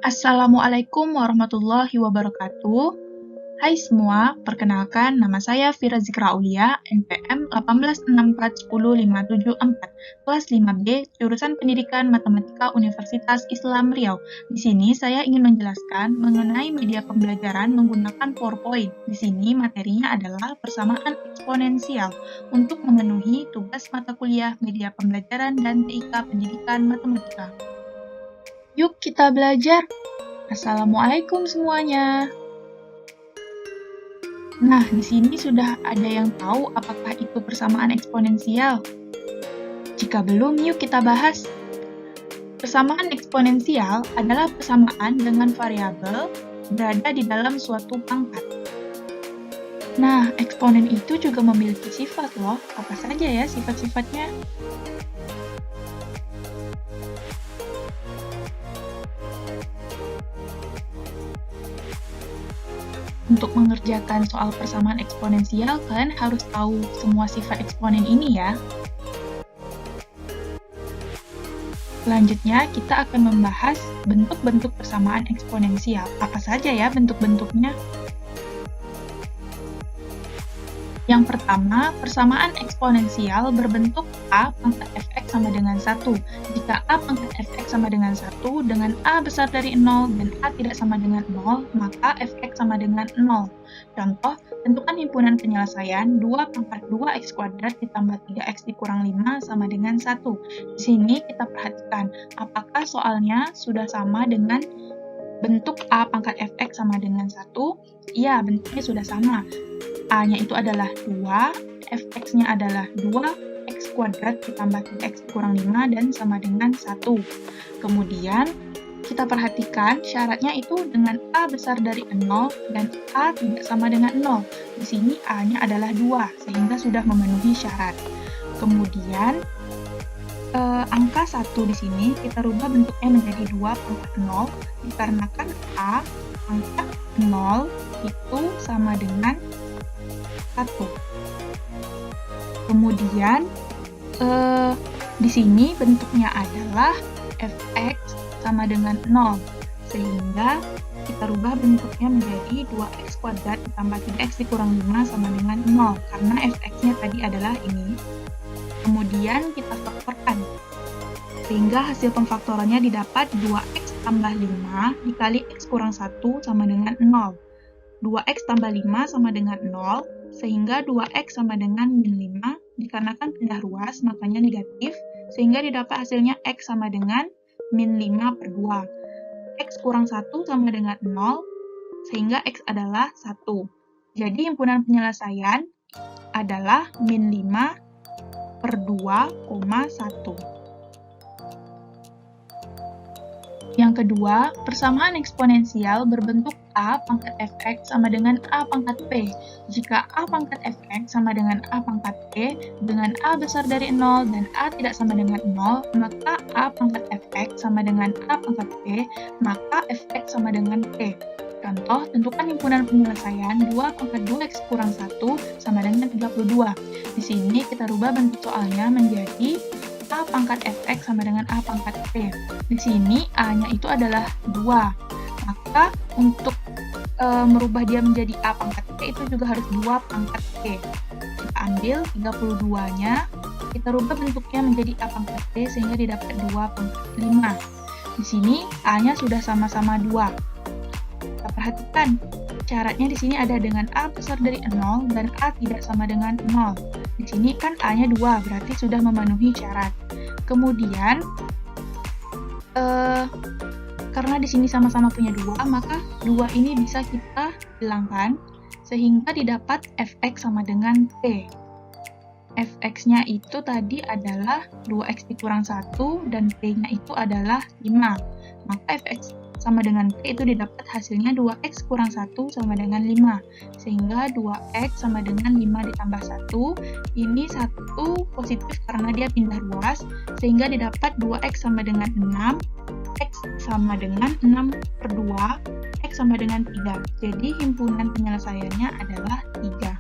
Assalamualaikum warahmatullahi wabarakatuh. Hai semua, perkenalkan nama saya Fira Zikra Aulia, NPM 186410574, kelas 5B, jurusan Pendidikan Matematika Universitas Islam Riau. Di sini saya ingin menjelaskan mengenai media pembelajaran menggunakan PowerPoint. Di sini materinya adalah persamaan eksponensial untuk memenuhi tugas mata kuliah media pembelajaran dan TIK Pendidikan Matematika. Yuk kita belajar! Assalamualaikum semuanya. Nah, di sini sudah ada yang tahu apakah itu persamaan eksponensial? Jika belum, yuk kita bahas. Persamaan eksponensial adalah persamaan dengan variabel berada di dalam suatu pangkat. Nah, eksponen itu juga memiliki sifat loh. Apa saja ya sifat-sifatnya? Untuk mengerjakan soal persamaan eksponensial, kalian harus tahu semua sifat eksponen ini ya. Selanjutnya, kita akan membahas bentuk-bentuk persamaan eksponensial. Apa saja ya bentuk-bentuknya? Yang pertama, persamaan eksponensial berbentuk A pangkat fx sama dengan 1. Jika A pangkat fx sama dengan 1, dengan A besar dari 0 dan A tidak sama dengan 0, maka fx sama dengan 0. Contoh, tentukan himpunan penyelesaian 2 pangkat 2x kuadrat ditambah 3x dikurang 5 sama dengan 1. Di sini kita perhatikan, apakah soalnya sudah sama dengan bentuk A pangkat fx sama dengan 1? Iya, bentuknya sudah sama. A-nya itu adalah 2, fx-nya adalah 2x kuadrat ditambah 3x dikurang 5 dan sama dengan 1. Kemudian, kita perhatikan syaratnya itu dengan A besar dari 0 dan A tidak sama dengan 0. Di sini A-nya adalah 2, sehingga sudah memenuhi syarat. Kemudian, angka 1 di sini kita rubah bentuknya menjadi 2 pangkat 0, dikarenakan A pangkat 0 itu sama dengan 1. Kemudian di sini bentuknya adalah fx sama dengan 0, sehingga kita rubah bentuknya menjadi 2x kuadrat ditambah 3x dikurang 5 sama dengan 0, karena fx-nya tadi adalah ini. Kemudian kita faktorkan, sehingga hasil pemfaktorannya didapat 2x tambah 5 dikali x kurang 1 sama dengan 0. 2x tambah 5 sama dengan 0, sehingga 2x sama dengan min 5, dikarenakan pindah ruas, makanya negatif, sehingga didapat hasilnya x sama dengan min 5 per 2. X kurang 1 sama dengan 0, sehingga x adalah 1. Jadi himpunan penyelesaian adalah min 5 per 2,1. Yang kedua, persamaan eksponensial berbentuk A pangkat fx sama dengan A pangkat p. Jika A pangkat fx sama dengan A pangkat p, dengan A besar dari 0 dan A tidak sama dengan 0, maka A pangkat fx sama dengan A pangkat p, maka fx sama dengan p. Contoh, tentukan himpunan penyelesaian 2 pangkat 2x kurang 1 sama dengan 32. Di sini kita rubah bentuk soalnya menjadi A pangkat fx sama dengan A pangkat p. Di sini A-nya itu adalah 2. Maka untuk merubah dia menjadi A pangkat p itu juga harus 2 pangkat p. Kita ambil 32-nya, kita rubah bentuknya menjadi A pangkat p sehingga didapat 2 pangkat 5. Di sini A-nya sudah sama-sama 2. Kita perhatikan, syaratnya di sini ada dengan A besar dari 0 dan A tidak sama dengan 0. Di sini kan A-nya 2, berarti sudah memenuhi syarat. Kemudian, karena di sini sama-sama punya 2, maka 2 ini bisa kita hilangkan, sehingga didapat fx sama dengan p. Fx-nya itu tadi adalah 2x dikurang 1, dan p-nya itu adalah 5. Maka fx sama dengan p itu didapat hasilnya 2x kurang 1 sama dengan 5. Sehingga 2x sama dengan 5 ditambah 1. Ini 1 positif karena dia pindah ruas. Sehingga didapat 2x sama dengan 6. X sama dengan 6 per 2. X sama dengan 3. Jadi himpunan penyelesaiannya adalah 3.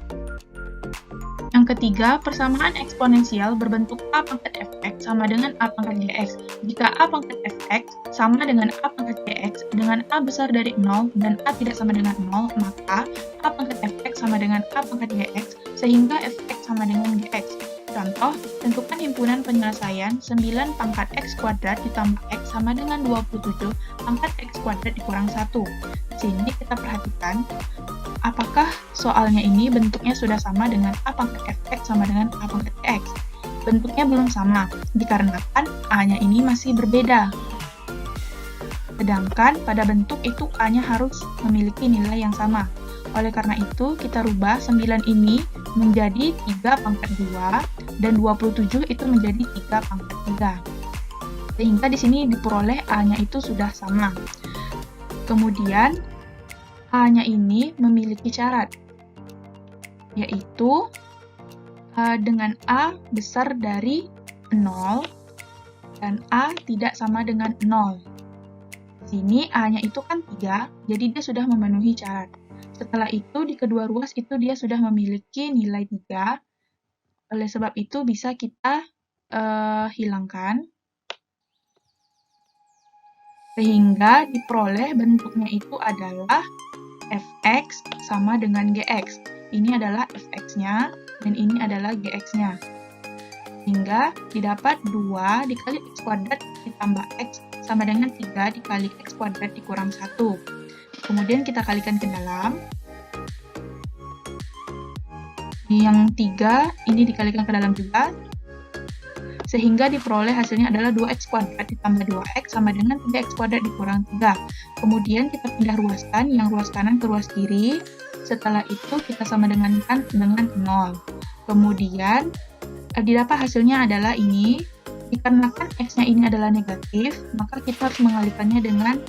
Yang Yang ketiga, persamaan eksponensial berbentuk A pangkat fx sama dengan A pangkat gx. Jika A pangkat fx sama dengan A pangkat gx dengan A besar dari 0 dan A tidak sama dengan 0, maka A pangkat fx sama dengan A pangkat gx sehingga fx sama dengan gx. Contoh, tentukan himpunan penyelesaian 9 pangkat x kuadrat ditambah x sama dengan 27 pangkat x kuadrat dikurang 1. Di sini kita perhatikan, apakah soalnya ini bentuknya sudah sama dengan A pangkat fx sama dengan A pangkat gx? Bentuknya belum sama, dikarenakan A-nya ini masih berbeda. Sedangkan pada bentuk itu A-nya harus memiliki nilai yang sama. Oleh karena itu, kita rubah 9 ini menjadi 3 pangkat 2, dan 27 itu menjadi 3 pangkat 3. Sehingga di sini diperoleh A-nya itu sudah sama. Kemudian, A-nya ini memiliki syarat, yaitu dengan A besar dari 0 dan A tidak sama dengan 0. Di sini A-nya itu kan 3, jadi dia sudah memenuhi syarat. Setelah itu, di kedua ruas itu dia sudah memiliki nilai 3. Oleh sebab itu, bisa kita hilangkan. Sehingga diperoleh bentuknya itu adalah fx sama dengan gx. Ini adalah fx-nya, dan ini adalah gx-nya. Sehingga didapat 2 dikali x kuadrat ditambah x sama dengan 3 dikali x kuadrat dikurang 1. Kemudian kita kalikan ke dalam. Yang 3 ini dikalikan ke dalam juga. Sehingga diperoleh hasilnya adalah 2x kuadrat ditambah 2x sama dengan 3x kuadrat dikurang 3. Kemudian kita pindah ruaskan, yang ruas kanan ke ruas kiri. Setelah itu kita sama dengan 0. Kemudian didapat hasilnya adalah ini. Dikarenakan x-nya ini adalah negatif, maka kita harus mengalikannya dengan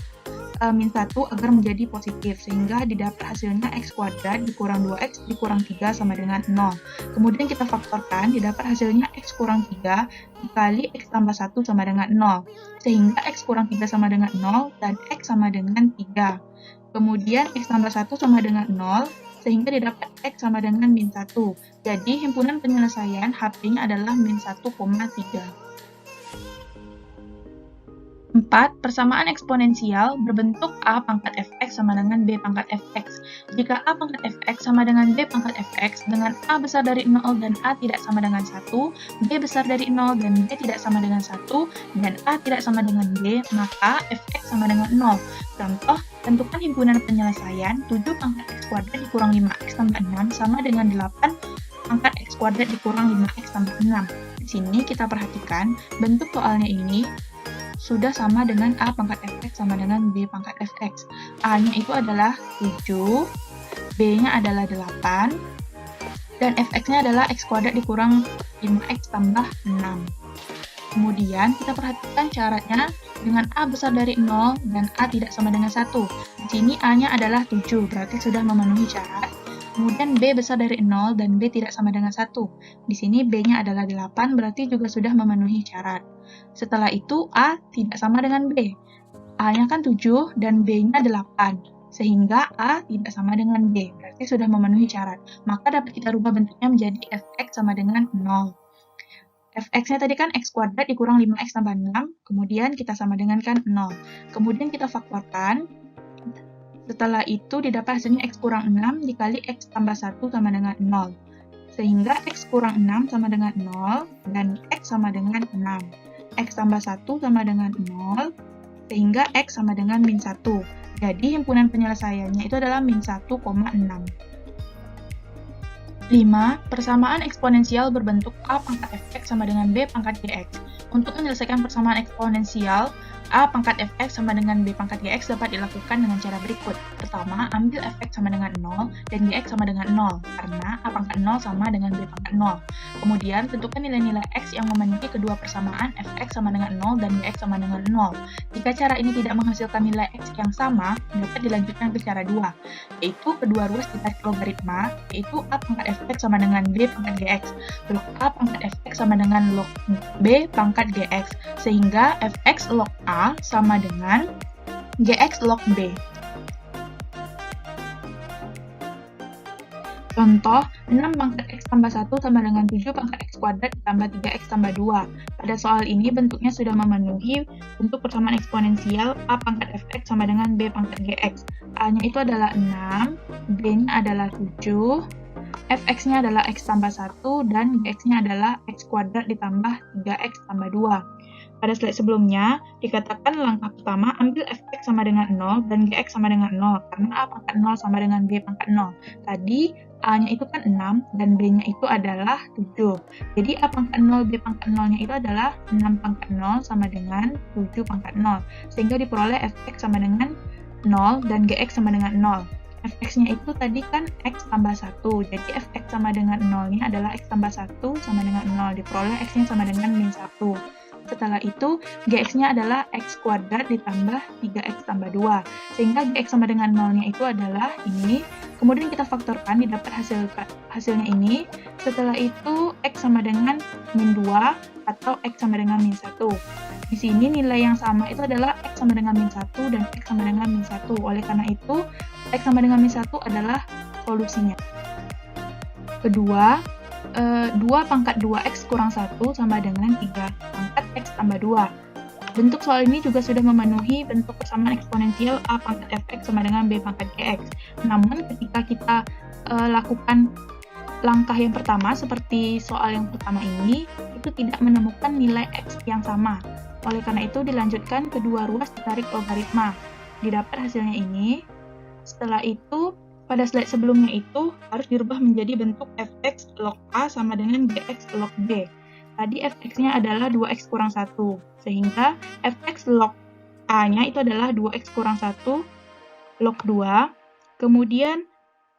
min 1 agar menjadi positif, sehingga didapat hasilnya x kuadrat dikurang 2x dikurang 3 sama dengan 0. Kemudian kita faktorkan, didapat hasilnya x kurang 3 dikali x tambah 1 sama dengan 0, sehingga x kurang 3 sama dengan 0 dan x sama dengan 3. Kemudian x tambah 1 sama dengan 0, sehingga didapat x sama dengan min 1. Jadi himpunan penyelesaian HP-nya adalah min 1,3. 4. Persamaan eksponensial berbentuk A pangkat fx sama dengan B pangkat fx. Jika A pangkat fx sama dengan B pangkat fx dengan A besar dari 0 dan A tidak sama dengan 1, B besar dari 0 dan B tidak sama dengan 1, dan A tidak sama dengan B, maka fx sama dengan 0. Contoh, tentukan himpunan penyelesaian 7 pangkat x kuadrat dikurang 5x tambah 6 sama dengan 8 pangkat x kuadrat dikurang 5x tambah 6. Di sini kita perhatikan, bentuk soalnya ini sudah sama dengan A pangkat fx sama dengan B pangkat fx. A-nya itu adalah 7, B-nya adalah 8, dan fx-nya adalah x kuadrat dikurang 5x tambah 6. Kemudian kita perhatikan syaratnya dengan A besar dari 0 dan A tidak sama dengan 1. Di sini A-nya adalah 7, berarti sudah memenuhi syarat. Kemudian B besar dari 0 dan B tidak sama dengan 1. Di sini B-nya adalah 8, berarti juga sudah memenuhi syarat. Setelah itu A tidak sama dengan B. A-nya kan 7 dan B-nya 8. Sehingga A tidak sama dengan B, berarti sudah memenuhi syarat. Maka dapat kita rubah bentuknya menjadi fx sama dengan 0. Fx-nya tadi kan x kuadrat dikurang 5x tambah 6, kemudian kita sama dengan kan 0. Kemudian kita faktorkan. Setelah itu didapat hasilnya x kurang 6 dikali x tambah 1 sama dengan 0. Sehingga x kurang 6 sama dengan 0 dan x sama dengan 6. X tambah 1 sama dengan 0, sehingga x sama dengan min 1. Jadi himpunan penyelesaiannya itu adalah min 1,6. 5. Persamaan eksponensial berbentuk A pangkat fx sama dengan B pangkat gx. Untuk menyelesaikan persamaan eksponensial, A pangkat fx sama dengan B pangkat gx dapat dilakukan dengan cara berikut. Pertama, ambil fx sama dengan 0 dan gx sama dengan 0, karena A pangkat 0 sama dengan B pangkat 0. Kemudian, tentukan nilai-nilai x yang memenuhi kedua persamaan fx sama dengan 0 dan gx sama dengan 0. Jika cara ini tidak menghasilkan nilai x yang sama, dapat dilanjutkan ke cara 2, yaitu kedua ruas ditarik logaritma, yaitu A pangkat fx sama dengan B pangkat gx, log A pangkat fx sama dengan log B pangkat gx, sehingga fx log A sama dengan gx log B. Contoh, 6 pangkat X tambah 1 sama dengan 7 pangkat X kuadrat ditambah 3X tambah 2. Pada soal ini bentuknya sudah memenuhi bentuk persamaan eksponensial A pangkat Fx sama dengan B pangkat Gx. A-nya itu adalah 6, B-nya adalah 7, Fx-nya adalah X tambah 1, dan Gx-nya adalah X kuadrat ditambah 3X tambah 2. Pada slide sebelumnya, dikatakan langkah pertama ambil Fx sama dengan 0 dan Gx sama dengan 0, karena A pangkat 0 sama dengan B pangkat 0. Tadi A-nya itu kan 6 dan B-nya itu adalah 7. Jadi A pangkat 0, B pangkat 0-nya itu adalah 6 pangkat 0 sama dengan 7 pangkat 0. Sehingga diperoleh Fx sama dengan 0 dan Gx sama dengan 0. Fx-nya itu tadi kan X tambah 1. Jadi Fx sama dengan 0-nya adalah X tambah 1 sama dengan 0. Diperoleh X-nya sama dengan min 1. Setelah itu, Gx-nya adalah X kuadrat ditambah 3X tambah 2. Sehingga Gx sama dengan 0-nya itu adalah ini. Kemudian kita faktorkan, didapat hasilnya ini. Setelah itu, X sama dengan min 2 atau X sama dengan min 1. Di sini nilai yang sama itu adalah X sama dengan min 1 dan X sama dengan min 1. Oleh karena itu, X sama dengan min 1 adalah solusinya. Kedua, 2 pangkat 2X kurang 1 sama dengan 3 pangkat X tambah 2. Bentuk soal ini juga sudah memenuhi bentuk persamaan eksponensial A pangkat Fx sama dengan B pangkat Gx. Namun ketika kita lakukan langkah yang pertama seperti soal yang pertama ini, itu tidak menemukan nilai X yang sama. Oleh karena itu dilanjutkan kedua ruas ditarik logaritma. Didapat hasilnya ini. Setelah itu, pada slide sebelumnya itu harus dirubah menjadi bentuk Fx log A sama dengan Gx log B. Tadi Fx-nya adalah 2x kurang 1, sehingga Fx log A-nya itu adalah 2x kurang 1 log 2, kemudian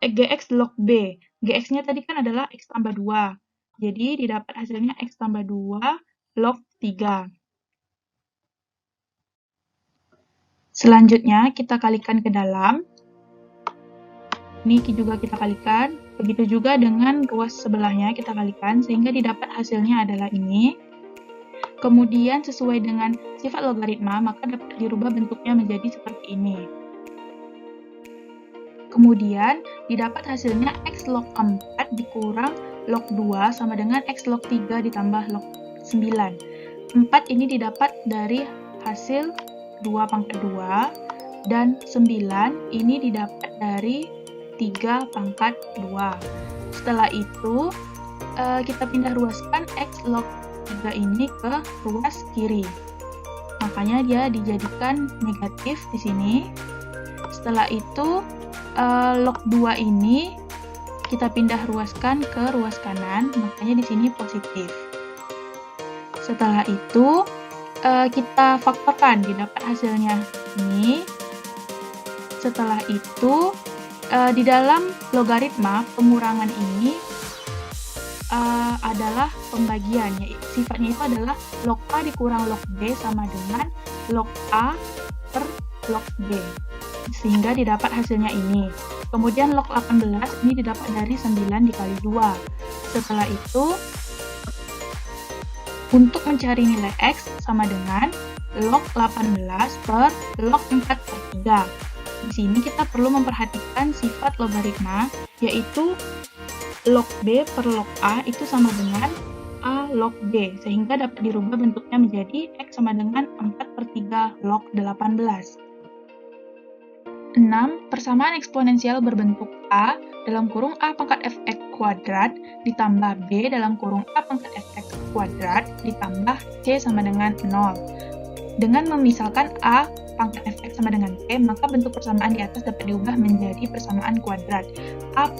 Gx log B. Gx-nya tadi kan adalah x tambah 2, jadi didapat hasilnya x tambah 2 log 3. Selanjutnya kita kalikan ke dalam. Ini juga kita kalikan, begitu juga dengan ruas sebelahnya kita kalikan, sehingga didapat hasilnya adalah ini. Kemudian sesuai dengan sifat logaritma, maka dapat dirubah bentuknya menjadi seperti ini. Kemudian didapat hasilnya X log 4 dikurang log 2 sama dengan X log 3 ditambah log 9. 4 ini didapat dari hasil 2 pangkat 2, dan 9 ini didapat dari 3 pangkat 2. Setelah itu, kita pindah ruaskan X log 3 ini ke ruas kiri. Makanya dia dijadikan negatif di sini. Setelah itu, log 2 ini kita pindah ruaskan ke ruas kanan, makanya di sini positif. Setelah itu, kita faktorkan, didapat hasilnya ini. Setelah itu, di dalam logaritma, pengurangan ini adalah pembagian. Sifatnya itu adalah log A dikurang log B sama dengan log A per log B. Sehingga didapat hasilnya ini. Kemudian log 18 ini didapat dari 9 dikali 2. Setelah itu, untuk mencari nilai X sama dengan log 18 per log 4 per 3. Di sini kita perlu memperhatikan sifat logaritma, yaitu log B per log A itu sama dengan A log B, sehingga dapat dirubah bentuknya menjadi X sama dengan 4 per 3 log 18. 6. Persamaan eksponensial berbentuk A dalam kurung A pangkat Fx kuadrat ditambah B dalam kurung A pangkat Fx kuadrat ditambah C sama dengan 0. Dengan memisalkan A pangkat Fx sama dengan P, maka bentuk persamaan di atas dapat diubah menjadi persamaan kuadrat. A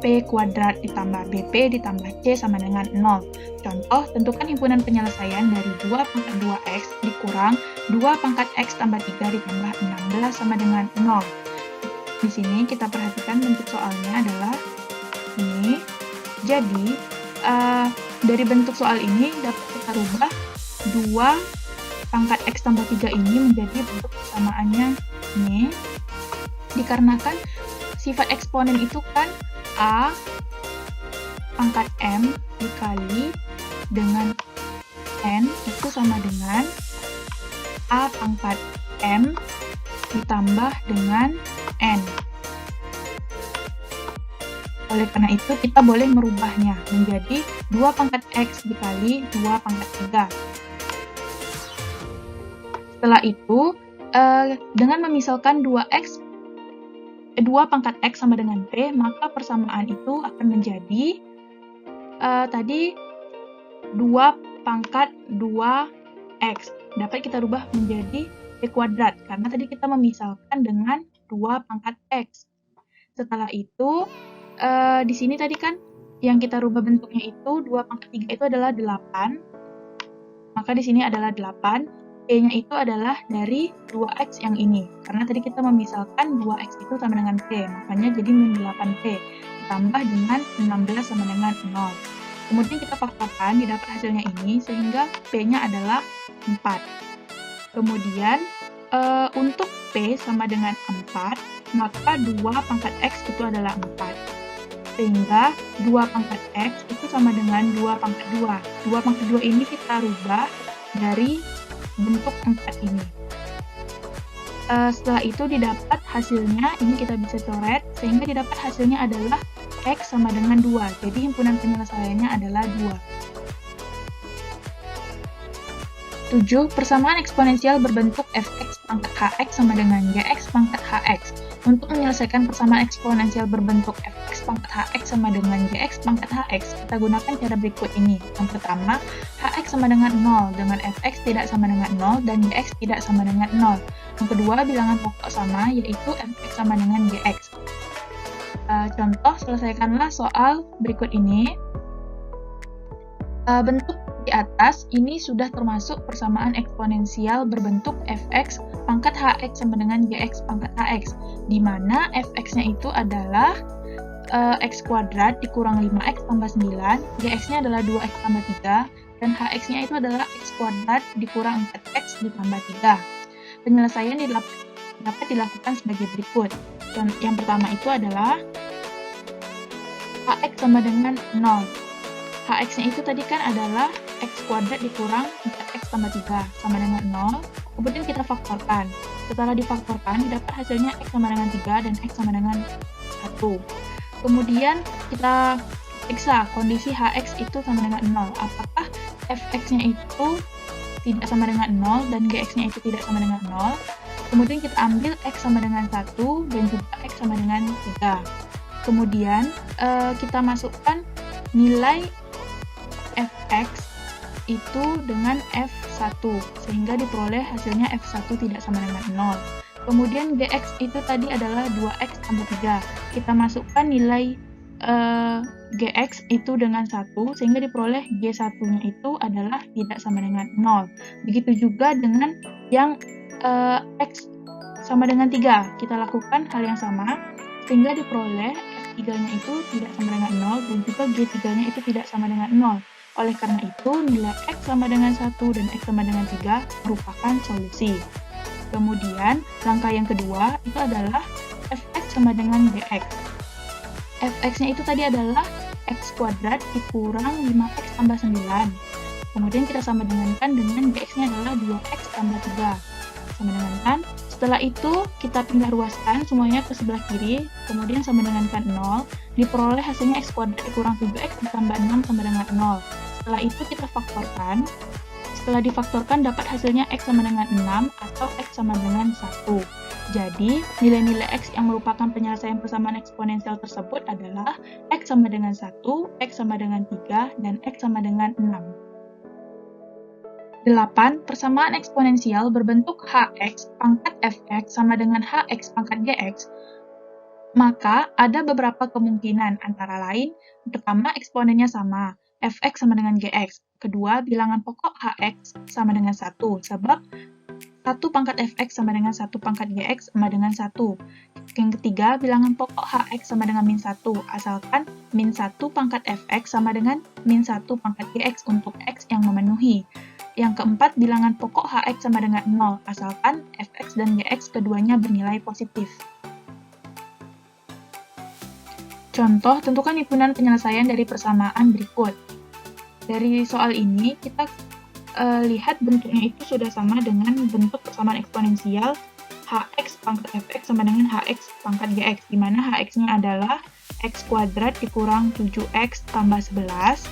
P kuadrat ditambah BP ditambah C sama dengan 0. Contoh, tentukan himpunan penyelesaian dari 2 pangkat 2X dikurang 2 pangkat X tambah 3 ditambah 16 sama dengan 0. Di sini kita perhatikan bentuk soalnya adalah ini. Jadi, dari bentuk soal ini dapat kita rubah 2 pangkat X tambah 3 ini menjadi bentuk persamaannya ini. Dikarenakan sifat eksponen itu kan A pangkat M dikali dengan N itu sama dengan A pangkat M ditambah dengan N. Oleh karena itu, kita boleh merubahnya menjadi 2 pangkat X dikali 2 pangkat 3. Setelah itu, dengan memisalkan 2 pangkat X sama dengan P, maka persamaan itu akan menjadi tadi 2 pangkat 2X. Dapat kita rubah menjadi P kuadrat, karena tadi kita memisalkan dengan 2 pangkat X. Setelah itu, di sini tadi kan yang kita rubah bentuknya itu 2 pangkat 3 itu adalah 8. Maka di sini adalah 8. P-nya itu adalah dari 2X yang ini. Karena tadi kita memisalkan 2X itu sama dengan P. Makanya jadi min 8P. Ditambah dengan 16 sama dengan 0. Kemudian kita faktorkan, didapat hasilnya ini, sehingga P-nya adalah 4. Kemudian, untuk P sama dengan 4, maka 2 pangkat X itu adalah 4. Sehingga 2 pangkat X itu sama dengan 2 pangkat 2. 2 pangkat 2 ini kita rubah dari bentuk 4 ini. Setelah itu didapat hasilnya, ini kita bisa coret, sehingga didapat hasilnya adalah X sama dengan 2. Jadi himpunan penyelesaiannya adalah 2. 7. Persamaan eksponensial berbentuk fx pangkat hx sama dengan gx pangkat hx. Untuk menyelesaikan persamaan eksponensial berbentuk fx pangkat hx sama dengan gx pangkat hx, kita gunakan cara berikut ini. Yang pertama, hx sama dengan 0, dengan fx tidak sama dengan 0, dan gx tidak sama dengan 0. Yang kedua, bilangan pokok sama, yaitu fx sama dengan gx. Contoh, selesaikanlah soal berikut ini. Bentuk di atas ini sudah termasuk persamaan eksponensial berbentuk fx pangkat hx sama dengan gx pangkat hx, di mana fx-nya itu adalah x kuadrat dikurang 5x tambah 9, gx-nya adalah 2x tambah 3, dan hx-nya itu adalah x kuadrat dikurang 4x ditambah 3. Penyelesaian dapat dilakukan sebagai berikut. Yang pertama itu adalah hx sama dengan 0. Hx-nya itu tadi kan adalah x kuadrat dikurang 4x tambah 3 sama dengan 0. Kemudian kita faktorkan. Setelah difaktorkan, didapat hasilnya x sama dengan 3 dan x sama dengan 1. Kemudian kita periksa kondisi hx itu sama dengan 0. Apakah fx-nya itu tidak sama dengan 0 dan gx-nya itu tidak sama dengan 0. Kemudian kita ambil x sama dengan 1 dan juga x sama dengan 3. Kemudian kita masukkan nilai fx itu dengan f1 sehingga diperoleh hasilnya f1 tidak sama dengan 0. Kemudian gx itu tadi adalah 2x tambah 3. Kita masukkan nilai gx itu dengan 1 sehingga diperoleh g1-nya itu adalah tidak sama dengan 0. Begitu juga dengan yang x sama dengan 3. Kita lakukan hal yang sama sehingga diperoleh f3-nya itu tidak sama dengan 0 dan juga g3-nya itu tidak sama dengan 0. Oleh karena itu, nilai x sama dengan 1 dan x sama dengan 3 merupakan solusi. Kemudian, langkah yang kedua itu adalah fx sama dengan gx. Fx-nya itu tadi adalah x kuadrat dikurang 5x tambah 9. Kemudian kita sama dengankan dengan gx-nya adalah 2x tambah 3. Sama dengankan. Setelah itu, kita pindah ruaskan semuanya ke sebelah kiri, kemudian sama dengankan 0. Diperoleh hasilnya x kuadrat dikurang 7x ditambah 6 sama dengan 0. Setelah itu kita faktorkan. Setelah difaktorkan dapat hasilnya x sama dengan 6 atau x sama dengan 1. Jadi, nilai-nilai x yang merupakan penyelesaian persamaan eksponensial tersebut adalah x sama dengan 1, x sama dengan 3, dan x sama dengan 6. 8. Persamaan eksponensial berbentuk hx pangkat fx sama dengan hx pangkat gx. Maka, ada beberapa kemungkinan, antara lain, pertama eksponennya sama, fx sama dengan gx. Kedua, bilangan pokok hx sama dengan 1, sebab 1 pangkat fx sama dengan 1 pangkat gx sama dengan 1. Yang ketiga, bilangan pokok hx sama dengan min 1, asalkan min 1 pangkat fx sama dengan min 1 pangkat gx untuk x yang memenuhi. Yang keempat, bilangan pokok hx sama dengan 0, asalkan fx dan gx keduanya bernilai positif. Contoh, tentukan himpunan penyelesaian dari persamaan berikut. Dari soal ini, kita lihat bentuknya itu sudah sama dengan bentuk persamaan eksponensial hx pangkat fx sama dengan hx pangkat gx, di mana hx-nya adalah X kuadrat dikurang 7X tambah 11.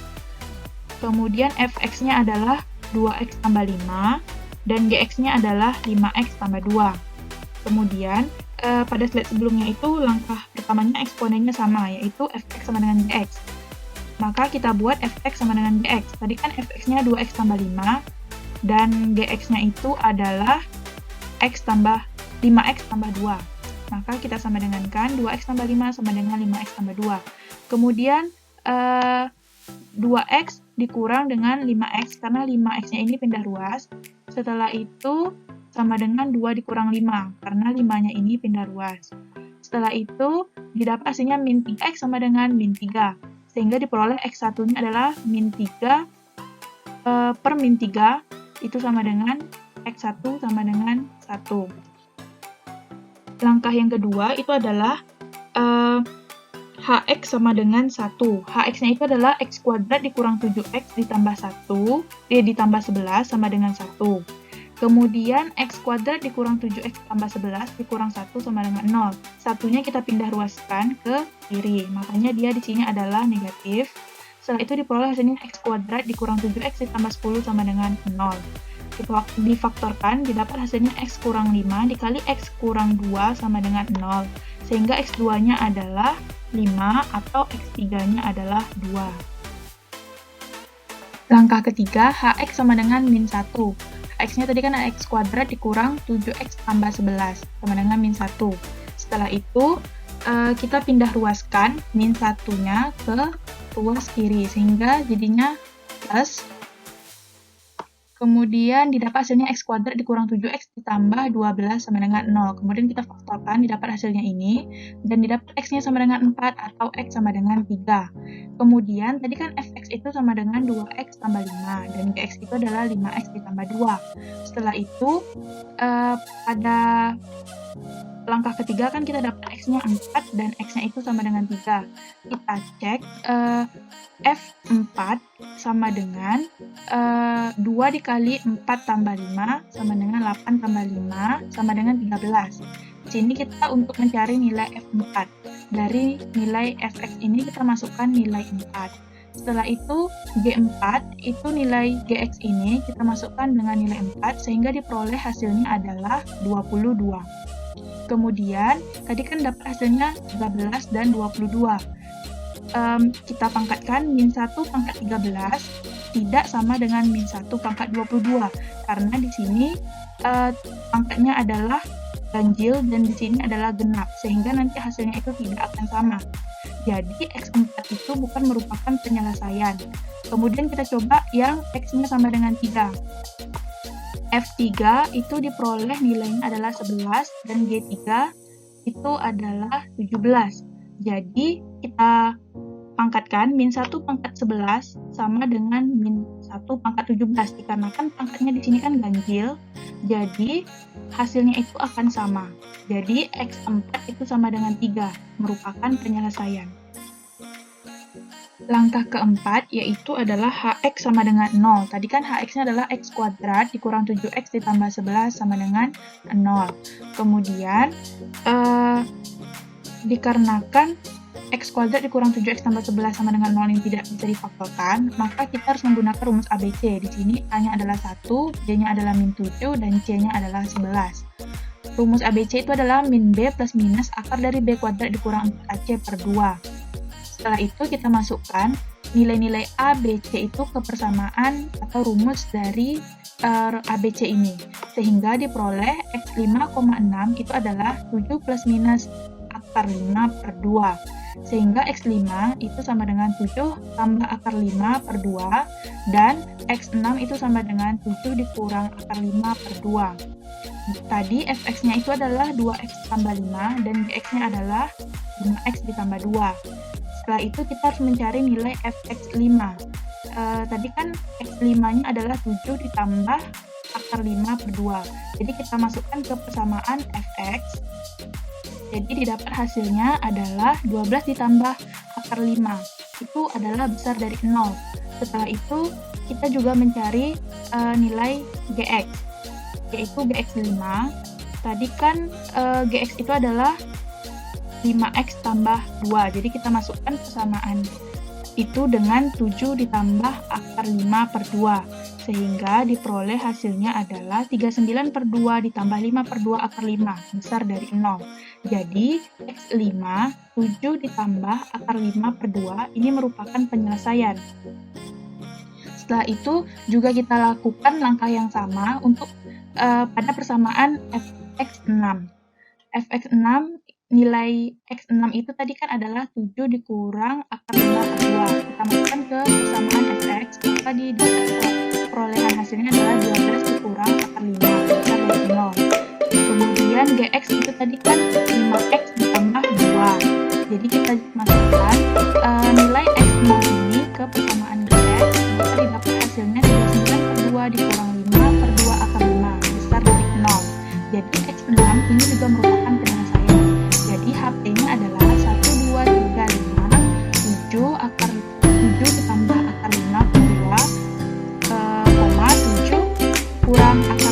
Kemudian Fx-nya adalah 2X tambah 5, dan Gx-nya adalah 5X tambah 2. Kemudian, pada slide sebelumnya itu langkah pertamanya eksponennya sama, yaitu Fx sama dengan Gx. Maka kita buat Fx sama dengan Gx. Tadi kan Fx-nya 2X tambah 5, dan Gx-nya itu adalah 5X tambah 2. Maka kita sama dengankan 2X tambah 5 sama dengan 5X tambah 2. Kemudian 2X dikurang dengan 5X karena 5X-nya ini pindah ruas. Setelah itu sama dengan 2 dikurang 5 karena 5-nya ini pindah ruas. Setelah itu didapat hasilnya min 3X sama dengan min 3. Sehingga diperoleh X1-nya adalah min 3 per min 3 itu sama dengan X1 sama dengan 1. Langkah yang kedua itu adalah Hx sama dengan 1. Hx-nya itu adalah X kuadrat dikurang 7X ditambah ditambah 11 sama dengan 1. Kemudian X kuadrat dikurang 7X tambah 11 dikurang 1 sama dengan 0. Satunya kita pindah ruaskan ke kiri, makanya dia di sini adalah negatif. Setelah itu diperoleh hasilnya X kuadrat dikurang 7X ditambah 10 sama dengan 0. Difaktorkan, didapat hasilnya X kurang 5 dikali X kurang 2 sama dengan 0. Sehingga X2-nya adalah 5 atau X3-nya adalah 2. Langkah ketiga, Hx sama dengan min 1. Hx-nya tadi kan X kuadrat dikurang 7X tambah 11 sama dengan min 1. Setelah itu, kita pindah ruaskan min 1-nya ke ruas kiri, sehingga jadinya plus. Kemudian didapat hasilnya X kuadrat dikurang 7X ditambah 12 sama dengan 0. Kemudian kita faktorkan, didapat hasilnya ini, dan didapat X-nya sama dengan 4 atau X sama dengan 3. Kemudian, tadi kan Fx itu sama dengan 2X tambah 5, dan Gx itu adalah 5X ditambah 2. Setelah itu, pada langkah ketiga kan kita dapat X-nya 4 dan X-nya itu sama dengan 3. Kita cek F4 sama dengan 2 dikali 4 tambah 5 sama dengan 8 tambah 5 sama dengan 13. Di sini kita untuk mencari nilai F4. Dari nilai Fx ini kita masukkan nilai 4. Setelah itu G4 itu nilai Gx ini kita masukkan dengan nilai 4 sehingga diperoleh hasilnya adalah 22. Kemudian, tadi kan dapat hasilnya 13 dan 22. Kita pangkatkan min 1 pangkat 13 tidak sama dengan min 1 pangkat 22. Karena di sini pangkatnya adalah ganjil dan di sini adalah genap. Sehingga nanti hasilnya itu tidak akan sama. Jadi, X4 itu bukan merupakan penyelesaian. Kemudian kita coba yang X-nya sama dengan 3. F3 itu diperoleh nilainya adalah 11 dan G3 itu adalah 17. Jadi kita pangkatkan min 1 pangkat 11 sama dengan min 1 pangkat 17 dikarenakan pangkatnya di sini kan ganjil. Jadi hasilnya itu akan sama. Jadi X4 itu sama dengan 3 merupakan penyelesaian. Langkah keempat yaitu adalah Hx sama dengan 0. Tadi kan Hx-nya adalah X kuadrat dikurang 7X ditambah 11 sama dengan 0. Kemudian, dikarenakan X kuadrat dikurang 7X tambah 11 sama dengan 0 yang tidak bisa difaktorkan, maka kita harus menggunakan rumus ABC. Di sini A-nya adalah 1, B-nya adalah min 7, dan C-nya adalah 11. Rumus ABC itu adalah min B plus minus akar dari B kuadrat dikurang 4AC per 2. Setelah itu kita masukkan nilai-nilai A, B, C itu ke persamaan atau rumus dari ABC ini. Sehingga diperoleh X5,6 itu adalah 7 plus minus akar 5 per 2. Sehingga X5 itu sama dengan 7 tambah akar 5 per 2. Dan X6 itu sama dengan 7 dikurang akar 5 per 2. Tadi Fx-nya itu adalah 2x tambah 5 dan Gx-nya adalah 5x ditambah 2. Setelah itu kita harus mencari nilai Fx5. Tadi kan X5-nya adalah 7 ditambah akar 5 per 2. Jadi kita masukkan ke persamaan Fx. Jadi didapat hasilnya adalah 12 ditambah akar 5. Itu adalah besar dari 0. Setelah itu kita juga mencari nilai Gx. Yaitu Gx5. Tadi kan Gx itu adalah 5x tambah 2. Jadi kita masukkan persamaan itu dengan 7 ditambah akar 5 per 2. Sehingga diperoleh hasilnya adalah 39 per 2 ditambah 5 per 2 akar 5, besar dari 0. Jadi, X5, 7 ditambah akar 5 per 2, ini merupakan penyelesaian. Setelah itu, juga kita lakukan langkah yang sama untuk pada persamaan fx6. fx6, nilai x6 itu tadi kan adalah 7 dikurang akar 5 per 2. Kita masukkan ke persamaan fx, maka di perolehan hasilnya adalah 12 dikurang akar 5, besar dari 0. Kemudian gx itu tadi kan 5x ditambah 2. Jadi kita masukkan nilai x6 ini ke persamaan gx, maka didapat hasilnya 39 per 2 dikurang 5 per 2 akar 5, besar dari 0. Jadi x6 ini juga merupakan penyelesaian. Jadi HP-nya adalah 1, 2, 3, 5, 7 akar 7 ditambah akar 5 per 2, 7 kurang akar